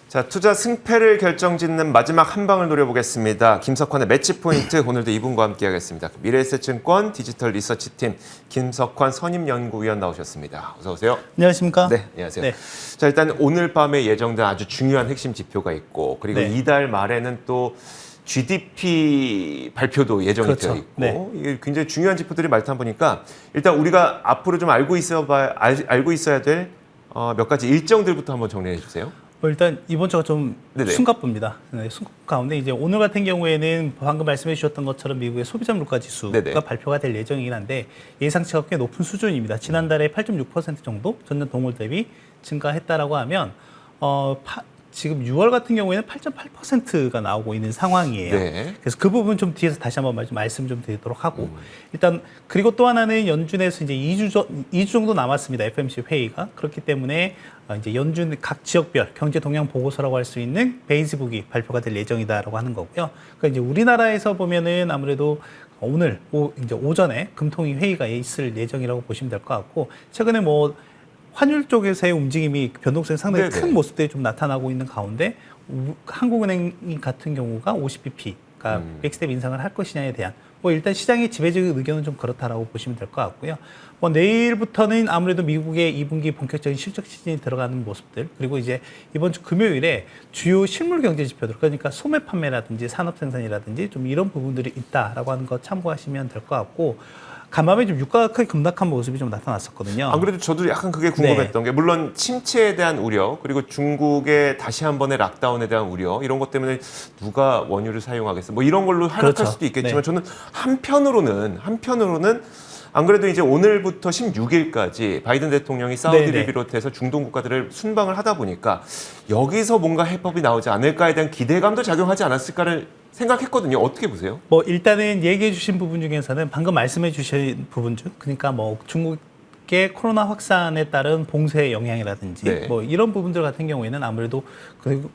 자, 투자 승패를 결정짓는 마지막 한 방을 노려보겠습니다. 김석환의 매치 포인트 오늘도 이분과 함께하겠습니다. 미래에셋증권 디지털 리서치팀 김석환 선임연구위원 나오셨습니다. 어서 오세요. 안녕하십니까? 네, 안녕하세요. 네. 자, 일단 오늘 밤에 예정된 아주 중요한 핵심 지표가 있고 그리고 네. 이달 말에는 또 GDP 발표도 예정이 그렇죠. 되어 있고 네. 이게 굉장히 중요한 지표들이 많다 보니까 일단 우리가 앞으로 좀 알고 있어야 될 몇 가지 일정들부터 한번 정리해 주세요. 일단 이번 주가 좀 네네. 숨가쁩니다. 네, 숨가쁜 가운데 이제 오늘 같은 경우에는 방금 말씀해 주셨던 것처럼 미국의 소비자 물가 지수가 네네. 발표가 될 예정이긴 한데 예상치가 꽤 높은 수준입니다. 지난달에 8.6% 정도 전년 동월 대비 증가했다라고 하면 지금 6월 같은 경우에는 8.8%가 나오고 있는 상황이에요. 네. 그래서 그 부분 좀 뒤에서 다시 한번 말씀 좀 드리도록 하고 일단 그리고 또 하나는 연준에서 이제 2주 정도 남았습니다. FOMC 회의가. 그렇기 때문에 이제 연준 각 지역별 경제 동향 보고서라고 할 수 있는 베이스북이 발표가 될 예정이다라고 하는 거고요. 그러니까 이제 우리나라에서 보면은 아무래도 오늘 이제 오전에 금통위 회의가 있을 예정이라고 보시면 될 것 같고 최근에 뭐 환율 쪽에서의 움직임이 변동성이 상당히 네네. 큰 모습들이 좀 나타나고 있는 가운데 한국은행 같은 경우가 50bp가 백스텝 인상을 할 것이냐에 대한 뭐 일단 시장의 지배적 의견은 좀 그렇다라고 보시면 될 것 같고요. 뭐 내일부터는 아무래도 미국의 2분기 본격적인 실적 시즌이 들어가는 모습들 그리고 이제 이번 주 금요일에 주요 실물 경제 지표들 그러니까 소매 판매라든지 산업 생산이라든지 좀 이런 부분들이 있다라고 하는 거 참고하시면 될 것 같고. 간밤에 좀 유가가 크게 급락한 모습이 좀 나타났었거든요. 안 그래도 저도 약간 그게 궁금했던 게 물론 침체에 대한 우려 그리고 중국의 다시 한 번의 락다운에 대한 우려 이런 것 때문에 누가 원유를 사용하겠어 뭐 이런 걸로 하락할 그렇죠. 수도 있겠지만 네. 저는 한편으로는 안 그래도 이제 오늘부터 16일까지 바이든 대통령이 사우디를 네네. 비롯해서 중동 국가들을 순방을 하다 보니까 여기서 뭔가 해법이 나오지 않을까에 대한 기대감도 작용하지 않았을까를 생각했거든요. 어떻게 보세요? 뭐 일단은 얘기해 주신 부분 중에서는 방금 말씀해 주신 부분 중 그러니까 뭐 중국의 코로나 확산에 따른 봉쇄의 영향이라든지 네. 뭐 이런 부분들 같은 경우에는 아무래도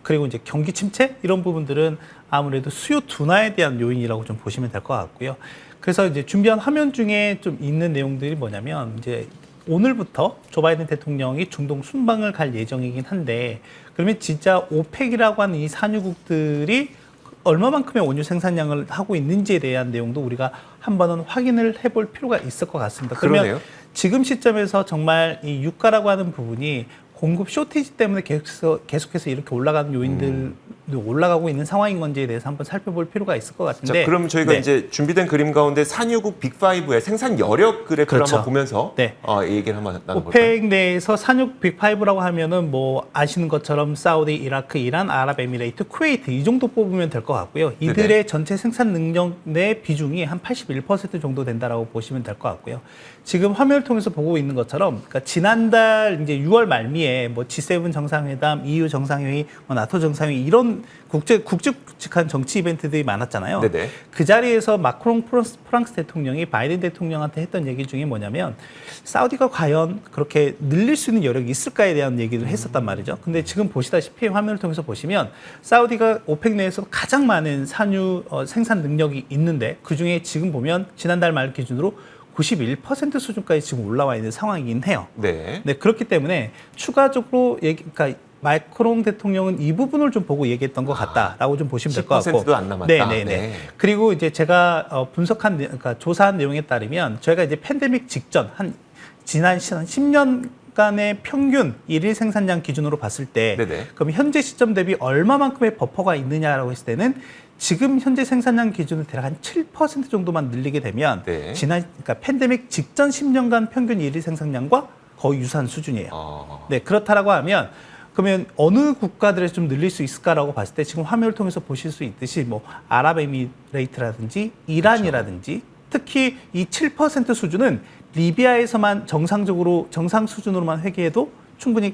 그리고 이제 경기 침체 이런 부분들은 아무래도 수요 둔화에 대한 요인이라고 좀 보시면 될 것 같고요. 그래서 이제 준비한 화면 중에 좀 있는 내용들이 뭐냐면 이제 오늘부터 조 바이든 대통령이 중동 순방을 갈 예정이긴 한데 그러면 진짜 오펙이라고 하는 이 산유국들이 얼마만큼의 원유 생산량을 하고 있는지에 대한 내용도 우리가 한 번은 확인을 해볼 필요가 있을 것 같습니다. 그러면 그러네요. 지금 시점에서 정말 이 유가라고 하는 부분이 공급 쇼티지 때문에 계속해서 이렇게 올라가는 요인들도 올라가고 있는 상황인 건지에 대해서 한번 살펴볼 필요가 있을 것 같은데. 자, 그럼 저희가 네. 이제 준비된 그림 가운데 산유국 빅5의 생산 여력 그래프를 그렇죠. 한번 보면서 네. 이 얘기를 한번 나눠볼까요? 오펙 내에서 산육 빅5라고 하면은 뭐 아시는 것처럼 사우디, 이라크, 이란, 아랍에미레이트, 쿠웨이트 이 정도 뽑으면 될 것 같고요. 이들의 네네. 전체 생산 능력 내 비중이 한 81% 정도 된다라고 보시면 될 것 같고요. 지금 화면을 통해서 보고 있는 것처럼 그러니까 지난달 이제 6월 말미에 뭐 G7 정상회담, EU 정상회의, 뭐 나토 정상회의 이런 굵직굵직한 정치 이벤트들이 많았잖아요. 네네. 그 자리에서 마크롱 프랑스 대통령이 바이든 대통령한테 했던 얘기 중에 뭐냐면 사우디가 과연 그렇게 늘릴 수 있는 여력이 있을까에 대한 얘기를 했었단 말이죠. 근데 지금 보시다시피 화면을 통해서 보시면 사우디가 오펙 내에서 가장 많은 산유 생산 능력이 있는데 그중에 지금 보면 지난달 말 기준으로 91% 수준까지 지금 올라와 있는 상황이긴 해요. 네. 네, 그렇기 때문에 추가적으로 그러니까 마크롱 대통령은 이 부분을 좀 보고 얘기했던 것 같다라고 좀 보시면 될 것 같고. 10%도 안 남았다. 네네네. 네. 그리고 이제 제가 그러니까 조사한 내용에 따르면 저희가 이제 팬데믹 직전 지난 10년간의 평균 일일 생산량 기준으로 봤을 때, 네네. 그럼 현재 시점 대비 얼마만큼의 버퍼가 있느냐라고 했을 때는 지금 현재 생산량 기준을 대략 한 7% 정도만 늘리게 되면 네. 그러니까 팬데믹 직전 10년간 평균 일일 생산량과 거의 유사한 수준이에요. 네, 그렇다라고 하면 그러면 어느 국가들에서 좀 늘릴 수 있을까라고 봤을 때 지금 화면을 통해서 보실 수 있듯이 뭐 아랍에미레이트라든지 이란이라든지 특히 이 7% 수준은 리비아에서만 정상 수준으로만 회귀해도 충분히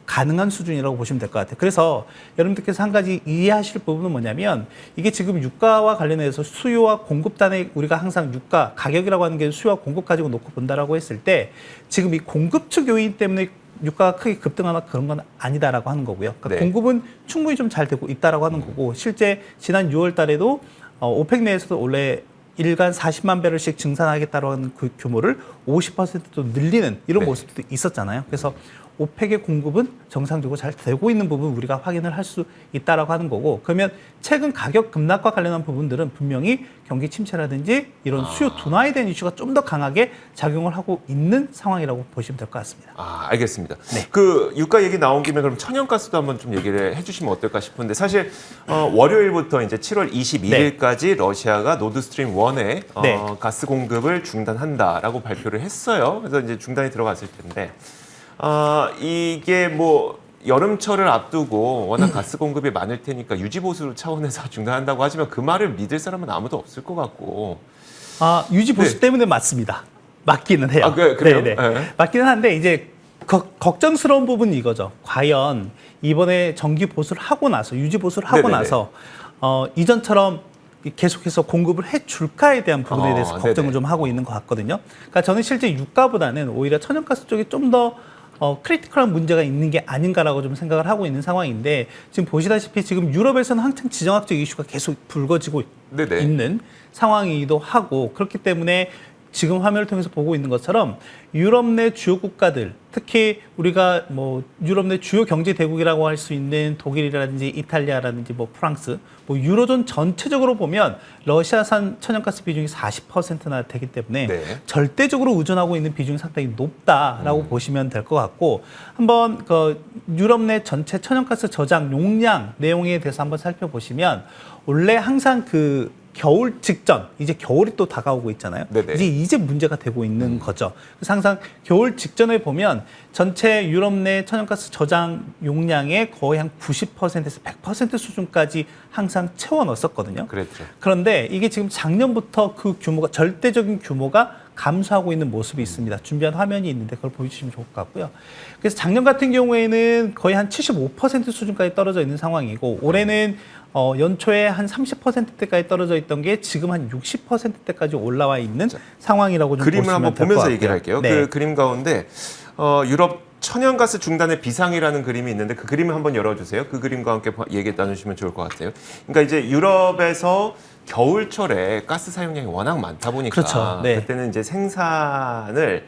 가능한 수준이라고 보시면 될 것 같아요. 그래서 여러분들께서 한 가지 이해하실 부분은 뭐냐면 이게 지금 유가와 관련해서 수요와 공급단의 우리가 항상 유가 가격이라고 하는 게 수요와 공급 가지고 놓고 본다라고 했을 때 지금 이 공급 측 요인 때문에 유가가 크게 급등하거나 그런 건 아니다라고 하는 거고요. 그러니까 네. 공급은 충분히 좀 잘 되고 있다라고 하는 거고 실제 지난 6월 달에도 오펙 내에서도 원래 일간 40만 배럴씩 증산하겠다는 그 규모를 50%도 늘리는 이런 네. 모습도 있었잖아요. 그래서 오펙의 공급은 정상적으로 잘 되고 있는 부분 우리가 확인을 할 수 있다라고 하는 거고, 그러면 최근 가격 급락과 관련한 부분들은 분명히 경기 침체라든지 이런 수요 둔화에 대한 이슈가 좀 더 강하게 작용을 하고 있는 상황이라고 보시면 될 것 같습니다. 알겠습니다. 네. 그 유가 얘기 나온 김에 그럼 천연가스도 한번 좀 얘기를 해주시면 어떨까 싶은데, 사실 월요일부터 이제 7월 22일까지 러시아가 노드스트림 1의 네. 가스 공급을 중단한다라고 발표를 했어요. 그래서 이제 중단이 들어갔을 텐데, 이게 뭐 여름철을 앞두고 워낙 가스 공급이 많을 테니까 유지 보수 차원에서 중단한다고 하지만 그 말을 믿을 사람은 아무도 없을 것 같고. 유지 보수 네. 때문에 맞습니다. 맞기는 해요. 그래요? 네네. 네. 맞기는 한데 이제 걱정스러운 부분이 이거죠. 과연 이번에 정기 보수를 하고 나서, 유지 보수를 하고 네네네. 나서 이전처럼 계속해서 공급을 해줄까에 대한 부분에 대해서 걱정을 네네. 좀 하고 있는 것 같거든요. 그러니까 저는 실제 유가보다는 오히려 천연가스 쪽이 좀 더 크리티컬한 문제가 있는 게 아닌가라고 좀 생각을 하고 있는 상황인데, 지금 보시다시피 지금 유럽에서는 한층 지정학적 이슈가 계속 불거지고 네네. 있는 상황이기도 하고, 그렇기 때문에 지금 화면을 통해서 보고 있는 것처럼 유럽 내 주요 국가들, 특히 우리가 뭐 유럽 내 주요 경제 대국이라고 할 수 있는 독일이라든지 이탈리아라든지 뭐 프랑스, 뭐 유로존 전체적으로 보면 러시아산 천연가스 비중이 40%나 되기 때문에 네. 절대적으로 의존하고 있는 비중이 상당히 높다라고 보시면 될 것 같고, 한번 그 유럽 내 전체 천연가스 저장 용량 내용에 대해서 한번 살펴보시면, 원래 항상 그 겨울 직전, 이제 겨울이 또 다가오고 있잖아요. 네네. 이제 문제가 되고 있는 거죠. 그래서 항상 겨울 직전에 보면 전체 유럽 내 천연가스 저장 용량의 거의 한 90%에서 100% 수준까지 항상 채워 넣었었거든요. 그랬죠. 그런데 이게 지금 작년부터 그 규모가, 절대적인 규모가 감소하고 있는 모습이 있습니다. 준비한 화면이 있는데 그걸 보여주시면 좋을 것 같고요. 그래서 작년 같은 경우에는 거의 한 75% 수준까지 떨어져 있는 상황이고, 올해는 연초에 한 30%대까지 떨어져 있던 게 지금 한 60%대까지 올라와 있는 상황이라고 좀 그림을 보시면 한번 될 것 보면서 같고요. 얘기를 할게요. 네. 그 그림 가운데 유럽 천연가스 중단의 비상이라는 그림이 있는데, 그 그림을 한번 열어주세요. 그 그림과 함께 얘기 나누시면 좋을 것 같아요. 그러니까 이제 유럽에서 겨울철에 가스 사용량이 워낙 많다 보니까, 그렇죠. 네. 그때는 이제 생산을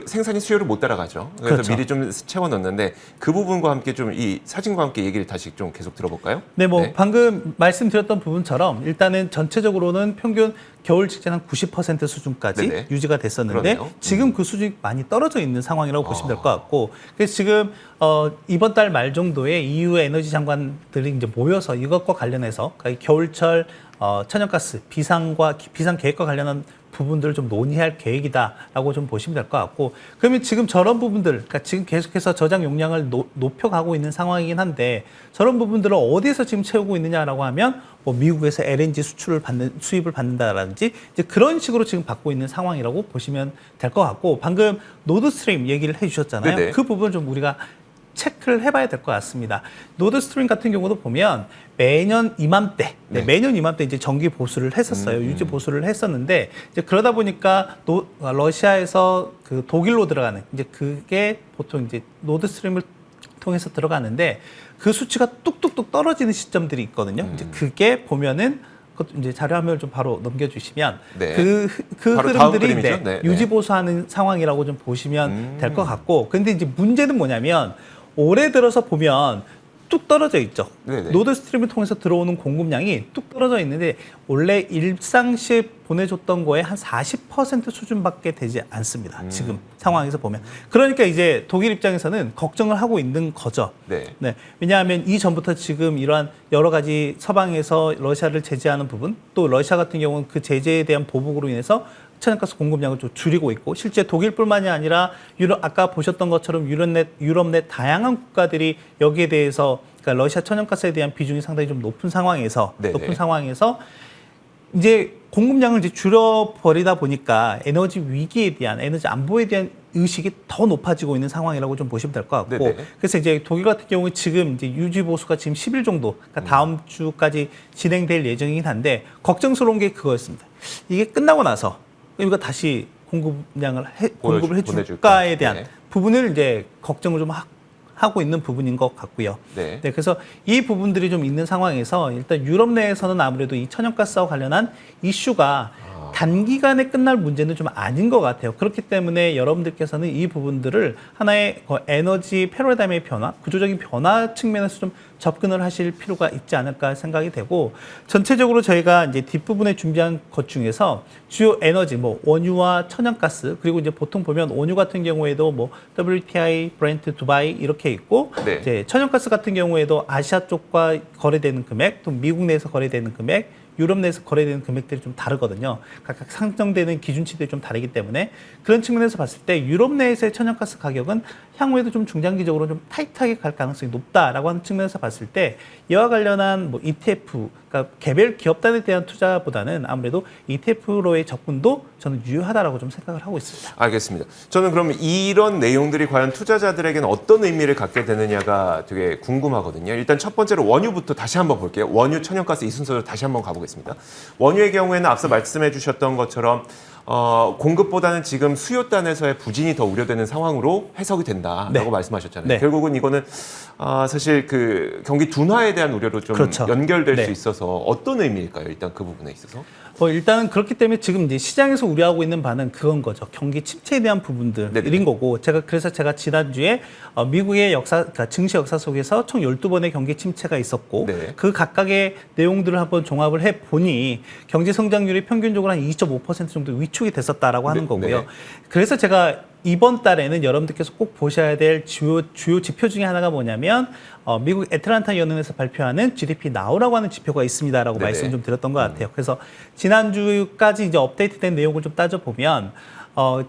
생산이 수요를 못 따라가죠. 그래서 그렇죠. 미리 좀 채워 넣는데, 그 부분과 함께 좀 이 사진과 함께 얘기를 다시 좀 계속 들어볼까요? 네, 뭐 방금 말씀드렸던 부분처럼 일단은 전체적으로는 평균 겨울 직전 한 90% 수준까지 네네. 유지가 됐었는데, 그러네요. 지금 그 수준이 많이 떨어져 있는 상황이라고 보시면 될 것 같고, 그래서 지금 이번 달 말 정도에 EU 에너지 장관들이 이제 모여서 이것과 관련해서, 그러니까 겨울철 천연가스 비상 계획과 관련한 부분들을 좀 논의할 계획이다라고 좀 보시면 될 것 같고, 그러면 지금 저런 부분들, 그러니까 지금 계속해서 저장 용량을 높여가고 있는 상황이긴 한데, 저런 부분들을 어디에서 지금 채우고 있느냐라고 하면, 뭐 미국에서 LNG 수입을 받는다라든지 이제 그런 식으로 지금 받고 있는 상황이라고 보시면 될 것 같고, 방금 노드스트림 얘기를 해주셨잖아요. 네네. 그 부분 좀 우리가 체크를 해봐야 될 것 같습니다. 노드스트림 같은 경우도 보면 매년 이맘때, 매년 이맘때 이제 정기 보수를 했었어요. 유지 보수를 했었는데, 이제 그러다 보니까 러시아에서 그 독일로 들어가는, 이제 그게 보통 이제 노드스트림을 통해서 들어가는데, 그 수치가 뚝뚝뚝 떨어지는 시점들이 있거든요. 이제 그게 보면은, 그것도 이제 자료 화면을 좀 바로 넘겨주시면, 네. 그 바로 다음 흐름들이 그림이죠? 네, 유지 네. 보수하는 상황이라고 좀 보시면 될 것 같고, 근데 이제 문제는 뭐냐면, 올해 들어서 보면 뚝 떨어져 있죠. 네네. 노드스트림을 통해서 들어오는 공급량이 뚝 떨어져 있는데, 원래 일상시 보내줬던 거에 한 40% 수준밖에 되지 않습니다. 지금 상황에서 보면. 그러니까 이제 독일 입장에서는 걱정을 하고 있는 거죠. 네. 왜냐하면 이전부터 지금 이러한 여러 가지 서방에서 러시아를 제재하는 부분, 또 러시아 같은 경우는 그 제재에 대한 보복으로 인해서 천연가스 공급량을 좀 줄이고 있고, 실제 독일뿐만이 아니라 아까 보셨던 것처럼 유럽 내 다양한 국가들이 여기에 대해서, 그러니까 러시아 천연가스에 대한 비중이 상당히 좀 높은 상황에서 이제 공급량을 이제 줄여버리다 보니까 에너지 위기에 대한, 에너지 안보에 대한 의식이 더 높아지고 있는 상황이라고 좀 보시면 될 것 같고, 네네. 그래서 이제 독일 같은 경우 지금 이제 유지 보수가 지금 10일 정도, 그러니까 다음 주까지 진행될 예정이긴 한데, 걱정스러운 게 그거였습니다. 이게 끝나고 나서 이거 다시 공급을 해줄까에 대한 부분을 이제 걱정을 좀 하고 있는 부분인 것 같고요. 네. 그래서 이 부분들이 좀 있는 상황에서, 일단 유럽 내에서는 아무래도 이 천연가스와 관련한 이슈가 단기간에 끝날 문제는 좀 아닌 것 같아요. 그렇기 때문에 여러분들께서는 이 부분들을 하나의 에너지 패러다임의 변화, 구조적인 변화 측면에서 좀 접근을 하실 필요가 있지 않을까 생각이 되고, 전체적으로 저희가 이제 뒷부분에 준비한 것 중에서 주요 에너지, 뭐 원유와 천연가스, 그리고 이제 보통 보면 원유 같은 경우에도 뭐 WTI, 브렌트, 두바이 이렇게 있고, 네. 이제 천연가스 같은 경우에도 아시아 쪽과 거래되는 금액, 또 미국 내에서 거래되는 금액, 유럽 내에서 거래되는 금액들이 좀 다르거든요. 각각 상정되는 기준치들이 좀 다르기 때문에 그런 측면에서 봤을 때 유럽 내에서의 천연가스 가격은 향후에도 좀 중장기적으로 좀 타이트하게 갈 가능성이 높다라고 하는 측면에서 봤을 때 이와 관련한 뭐 ETF, 그러니까 개별 기업단에 대한 투자보다는 아무래도 ETF로의 접근도 저는 유효하다라고 좀 생각을 하고 있습니다. 알겠습니다. 저는 그럼 이런 내용들이 과연 투자자들에게는 어떤 의미를 갖게 되느냐가 되게 궁금하거든요. 일단 첫 번째로 원유부터 다시 한번 볼게요. 원유, 천연가스 이 순서로 다시 한번 가보겠습니다. 원유의 경우에는 앞서 말씀해 주셨던 것처럼 공급보다는 지금 수요단에서의 부진이 더 우려되는 상황으로 해석이 된다라고 네. 말씀하셨잖아요. 네. 결국은 이거는 사실 그 경기 둔화에 대한 우려로 좀 그렇죠. 연결될 네. 수 있어서 어떤 의미일까요? 일단 그 부분에 있어서. 일단은 그렇기 때문에 지금 이제 시장에서 우려하고 있는 바는 그건 거죠. 경기 침체에 대한 부분들인 네네. 거고, 그래서 제가 지난주에 미국의 그러니까 증시 역사 속에서 총 12번의 경기 침체가 있었고, 네. 그 각각의 내용들을 한번 종합을 해 보니 경제 성장률이 평균적으로 한 2.5% 정도 위축이 됐었다라고 하는 네, 거고요. 네. 그래서 제가 이번 달에는 여러분들께서 꼭 보셔야 될 주요 지표 중에 하나가 뭐냐면 미국 애틀란타 연은에서 발표하는 GDP Now라고 하는 지표가 있습니다라고 네네. 말씀 좀 드렸던 것 같아요. 그래서 지난주까지 이제 업데이트된 내용을 좀 따져보면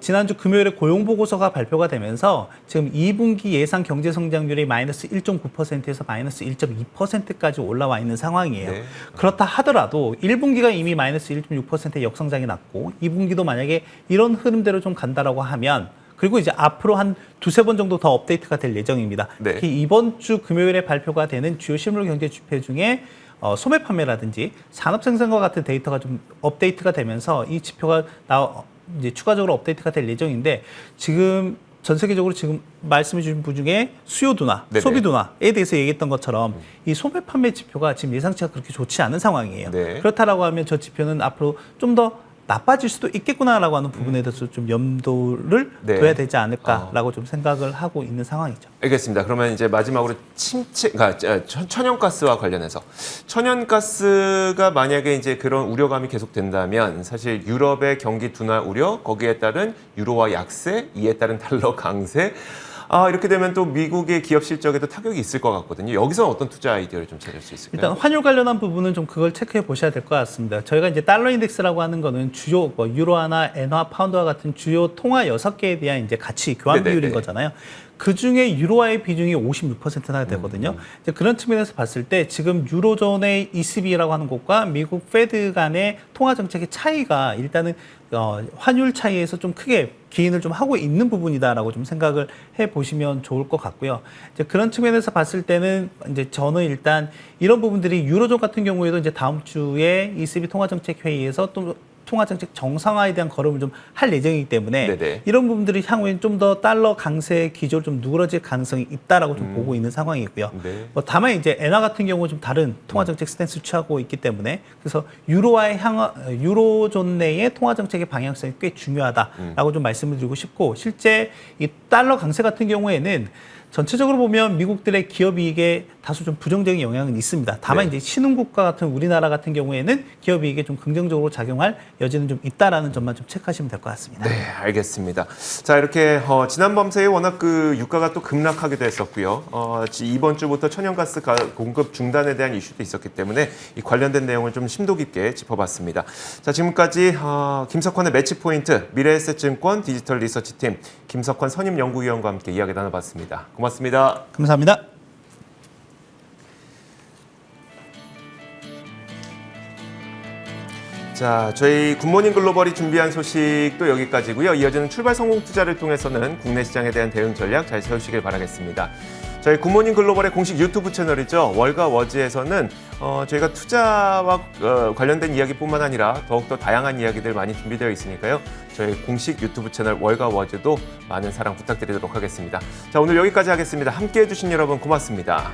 지난주 금요일에 고용보고서가 발표가 되면서 지금 2분기 예상 경제 성장률이 마이너스 1.9%에서 마이너스 1.2%까지 올라와 있는 상황이에요. 네. 그렇다 하더라도 1분기가 이미 마이너스 1.6%의 역성장이 났고 2분기도 만약에 이런 흐름대로 좀 간다라고 하면, 그리고 이제 앞으로 한 두세 번 정도 더 업데이트가 될 예정입니다. 네. 특히 이번 주 금요일에 발표가 되는 주요 실물 경제 지표 중에 소매 판매라든지 산업 생산과 같은 데이터가 좀 업데이트가 되면서 이 지표가 이제 추가적으로 업데이트가 될 예정인데, 지금 전 세계적으로 지금 말씀해 주신 분 중에 수요 둔화, 네네. 소비 둔화에 대해서 얘기했던 것처럼 이 소매 판매 지표가 지금 예상치가 그렇게 좋지 않은 상황이에요. 네. 그렇다라고 하면 저 지표는 앞으로 좀 더 나빠질 수도 있겠구나라고 하는 부분에 대해서 좀 염두를 네. 둬야 되지 않을까라고 좀 생각을 하고 있는 상황이죠. 알겠습니다. 그러면 이제 마지막으로 그러니까 천연가스와 관련해서 천연가스가 만약에 이제 그런 우려감이 계속된다면 사실 유럽의 경기 둔화 우려, 거기에 따른 유로화 약세, 이에 따른 달러 강세, 이렇게 되면 또 미국의 기업 실적에도 타격이 있을 것 같거든요. 여기서는 어떤 투자 아이디어를 좀 찾을 수 있을까요? 일단 환율 관련한 부분은 좀 그걸 체크해 보셔야 될 것 같습니다. 저희가 이제 달러 인덱스라고 하는 거는 주요 유로화나 엔화, 파운드와 같은 주요 통화 6개에 대한 이제 가치 교환 네네네. 비율인 거잖아요. 그 중에 유로화의 비중이 56%나 되거든요. 이제 그런 측면에서 봤을 때 지금 유로존의 ECB라고 하는 곳과 미국 페드 간의 통화 정책의 차이가 일단은 환율 차이에서 좀 크게 기인을 좀 하고 있는 부분이다라고 좀 생각을 해 보시면 좋을 것 같고요. 이제 그런 측면에서 봤을 때는 이제 저는 일단 이런 부분들이 유로존 같은 경우에도 이제 다음 주에 ECB 통화 정책 회의에서 또 통화정책 정상화에 대한 걸음을 좀 할 예정이기 때문에 네네. 이런 부분들이 향후에는 좀 더 달러 강세 기조를 좀 누그러질 가능성이 있다라고 좀 보고 있는 상황이고요. 네. 다만 이제 엔화 같은 경우는 좀 다른 통화정책 스탠스 취하고 있기 때문에 그래서 유로존 내의 통화정책의 방향성이 꽤 중요하다라고 좀 말씀을 드리고 싶고, 실제 이 달러 강세 같은 경우에는 전체적으로 보면 미국들의 기업 이익에 다소 좀 부정적인 영향은 있습니다. 다만 네. 이제 신흥국가 같은 우리나라 같은 경우에는 기업 이익에 좀 긍정적으로 작용할 여지는 좀 있다라는 점만 좀 체크하시면 될 것 같습니다. 네, 알겠습니다. 자, 이렇게 지난 밤사이에 워낙 그 유가가 또 급락하기도 했었고요. 이번 주부터 천연가스 공급 중단에 대한 이슈도 있었기 때문에 이 관련된 내용을 좀 심도 깊게 짚어봤습니다. 자, 지금까지 김석환의 매치 포인트, 미래에셋증권 디지털 리서치팀 김석환 선임연구위원과 함께 이야기 나눠봤습니다. 고맙습니다. 감사합니다. 자, 저희 굿모닝 글로벌이 준비한 소식도 여기까지고요. 이어지는 출발 성공 투자를 통해서는 국내 시장에 대한 대응 전략 잘 세우시길 바라겠습니다. 저희 굿모닝 글로벌의 공식 유튜브 채널이죠. 월가 워즈에서는 저희가 투자와 관련된 이야기뿐만 아니라 더욱더 다양한 이야기들 많이 준비되어 있으니까요. 저희 공식 유튜브 채널 월가 워즈도 많은 사랑 부탁드리도록 하겠습니다. 자, 오늘 여기까지 하겠습니다. 함께해 주신 여러분 고맙습니다.